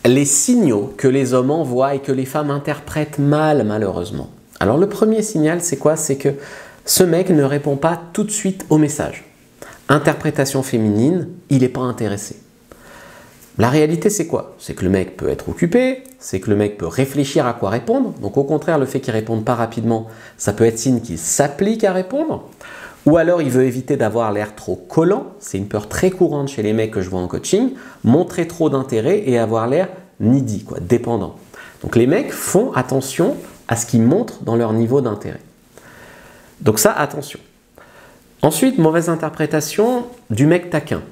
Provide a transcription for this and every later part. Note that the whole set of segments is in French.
Les signaux que les hommes envoient et que les femmes interprètent mal, malheureusement. Alors le premier signal, c'est quoi? C'est que ce mec ne répond pas tout de suite au message. Interprétation féminine, il n'est pas intéressé. La réalité, c'est quoi? C'est que le mec peut être occupé, c'est que le mec peut réfléchir à quoi répondre. Donc au contraire, le fait qu'il ne réponde pas rapidement, ça peut être signe qu'il s'applique à répondre. Ou alors il veut éviter d'avoir l'air trop collant. C'est une peur très courante chez les mecs que je vois en coaching. Montrer trop d'intérêt et avoir l'air needy, quoi, dépendant. Donc les mecs font attention à ce qu'ils montrent dans leur niveau d'intérêt. Donc ça, attention. Ensuite, mauvaise interprétation du mec taquin.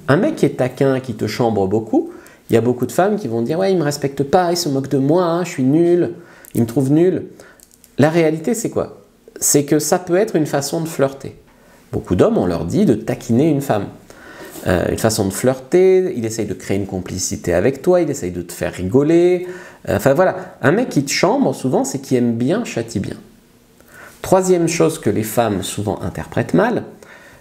Un mec qui est taquin, qui te chambre beaucoup, il y a beaucoup de femmes qui vont dire « Ouais, il ne me respecte pas, il se moque de moi, hein, je suis nul, il me trouve nul. » La réalité, c'est quoi? C'est que ça peut être une façon de flirter. Beaucoup d'hommes, on leur dit de taquiner une femme. Une façon de flirter, il essaye de créer une complicité avec toi, il essaye de te faire rigoler. Enfin voilà, un mec qui te chambre, souvent, c'est qu'il aime bien, châtie bien. Troisième chose que les femmes souvent interprètent mal,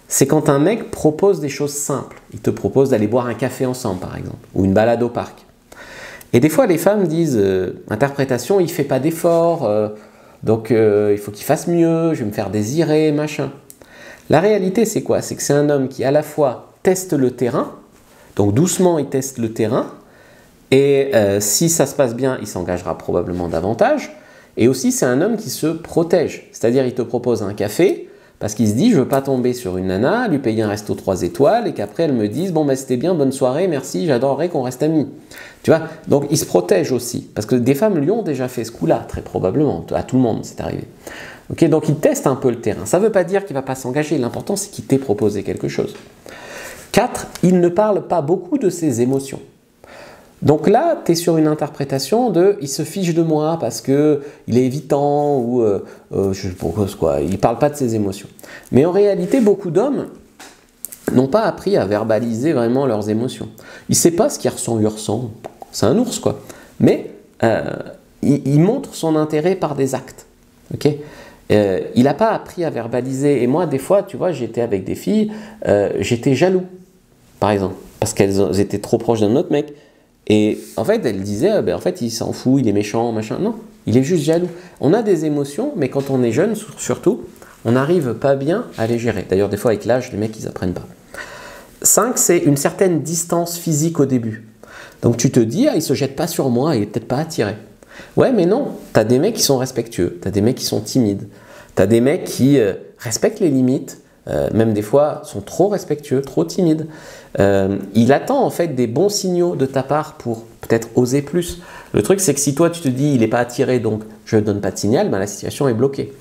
c'est quand un mec propose des choses simples. Il te propose d'aller boire un café ensemble, par exemple, ou une balade au parc. Et des fois, les femmes disent interprétation, il ne fait pas d'effort, donc il faut qu'il fasse mieux, je vais me faire désirer, machin. La réalité, c'est quoi? C'est que c'est un homme qui, à la fois, teste le terrain, donc doucement, il teste le terrain, et si ça se passe bien, il s'engagera probablement davantage. Et aussi, c'est un homme qui se protège. C'est-à-dire, il te propose un café, parce qu'il se dit, je ne veux pas tomber sur une nana, lui payer un resto 3 étoiles, et qu'après, elle me dise, bon, bah, c'était bien, bonne soirée, merci, j'adorerais qu'on reste amis. Tu vois? Donc, il se protège aussi. Parce que des femmes lui ont déjà fait ce coup-là, très probablement. À tout le monde, c'est arrivé. Okay, donc, il teste un peu le terrain. Ça ne veut pas dire qu'il ne va pas s'engager. L'important, c'est qu'il t'ait proposé quelque chose. 4, il ne parle pas beaucoup de ses émotions. Donc là, tu es sur une interprétation de « il se fiche de moi parce qu'il est évitant » ou je sais pas quoi, il ne parle pas de ses émotions. Mais en réalité, beaucoup d'hommes n'ont pas appris à verbaliser vraiment leurs émotions. Il ne sait pas ce qu'il ressent, il ressent. C'est un ours, quoi. Mais il montre son intérêt par des actes. Okay, il n'a pas appris à verbaliser. Et moi, des fois, tu vois, j'étais avec des filles, j'étais jaloux, par exemple, parce qu'elles étaient trop proches d'un autre mec. Et en fait, elle disait, en fait, il s'en fout, il est méchant, machin. Non, il est juste jaloux. On a des émotions, mais quand on est jeune, surtout, on n'arrive pas bien à les gérer. D'ailleurs, des fois, avec l'âge, les mecs, ils n'apprennent pas. 5, c'est une certaine distance physique au début. Donc, tu te dis, il ne se jette pas sur moi, il n'est peut-être pas attiré. Ouais, mais non, tu as des mecs qui sont respectueux, tu as des mecs qui sont timides, tu as des mecs qui respectent les limites, même des fois sont trop respectueux, trop timides. Il attend en fait des bons signaux de ta part pour peut-être oser plus. Le truc, c'est que si toi tu te dis il n'est pas attiré, donc je ne donne pas de signal, ben la situation est bloquée.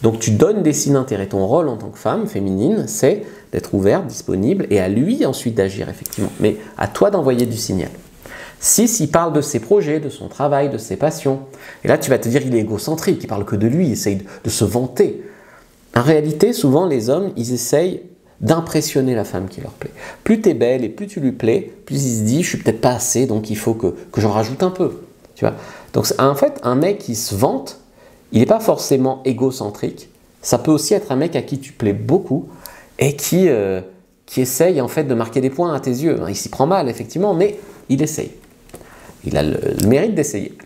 Donc tu donnes des signes d'intérêt. Ton rôle en tant que femme féminine, c'est d'être ouverte, disponible, et à lui ensuite d'agir effectivement. Mais à toi d'envoyer du signal. 6, il parle de ses projets, de son travail, de ses passions. Et là, tu vas te dire il est égocentrique, il parle que de lui, il essaye de se vanter. En réalité, souvent les hommes, ils essayent d'impressionner la femme qui leur plaît. Plus tu es belle et plus tu lui plais, plus il se dit je suis peut-être pas assez, donc il faut que j'en rajoute un peu. Tu vois? Donc en fait, un mec qui se vante, il n'est pas forcément égocentrique. Ça peut aussi être un mec à qui tu plais beaucoup et qui essaye en fait de marquer des points à tes yeux. Il s'y prend mal effectivement, mais il essaye. Il a le mérite d'essayer.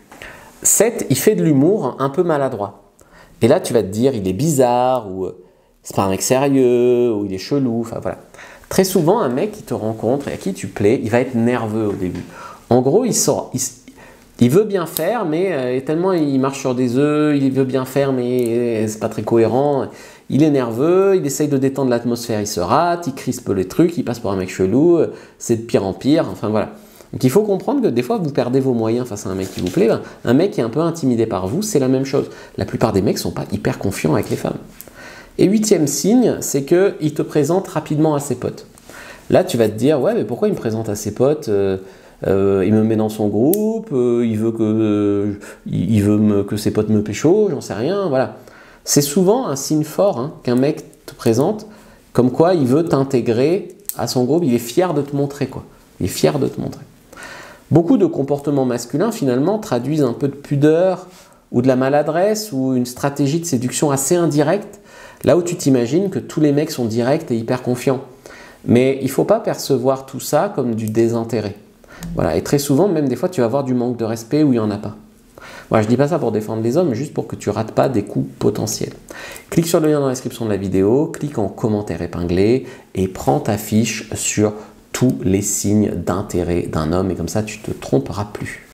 7, il fait de l'humour un peu maladroit. Et là, tu vas te dire, il est bizarre, ou c'est pas un mec sérieux, ou il est chelou, enfin voilà. Très souvent, un mec qui te rencontre et à qui tu plais, il va être nerveux au début. En gros, il veut bien faire, mais tellement il marche sur des œufs, il veut bien faire, mais c'est pas très cohérent. Il est nerveux, il essaye de détendre l'atmosphère, il se rate, il crispe les trucs, il passe pour un mec chelou, c'est de pire en pire, enfin voilà. Donc il faut comprendre que des fois vous perdez vos moyens face à un mec qui vous plaît. Un mec qui est un peu intimidé par vous, c'est la même chose. La plupart des mecs ne sont pas hyper confiants avec les femmes. Et 8e signe, c'est qu'il te présente rapidement à ses potes. Là tu vas te dire, ouais mais pourquoi il me présente à ses potes, il me met dans son groupe, il veut que ses potes me pécho, j'en sais rien, voilà. C'est souvent un signe fort qu'un mec te présente, comme quoi il veut t'intégrer à son groupe, il est fier de te montrer quoi. Il est fier de te montrer. Beaucoup de comportements masculins, finalement, traduisent un peu de pudeur ou de la maladresse ou une stratégie de séduction assez indirecte, là où tu t'imagines que tous les mecs sont directs et hyper confiants. Mais il ne faut pas percevoir tout ça comme du désintérêt. Voilà, et très souvent, même des fois, tu vas avoir du manque de respect où il n'y en a pas. Voilà, je dis pas ça pour défendre les hommes, mais juste pour que tu rates pas des coups potentiels. Clique sur le lien dans la description de la vidéo, clique en commentaire épinglé et prends ta fiche sur tous les signes d'intérêt d'un homme et comme ça tu te tromperas plus.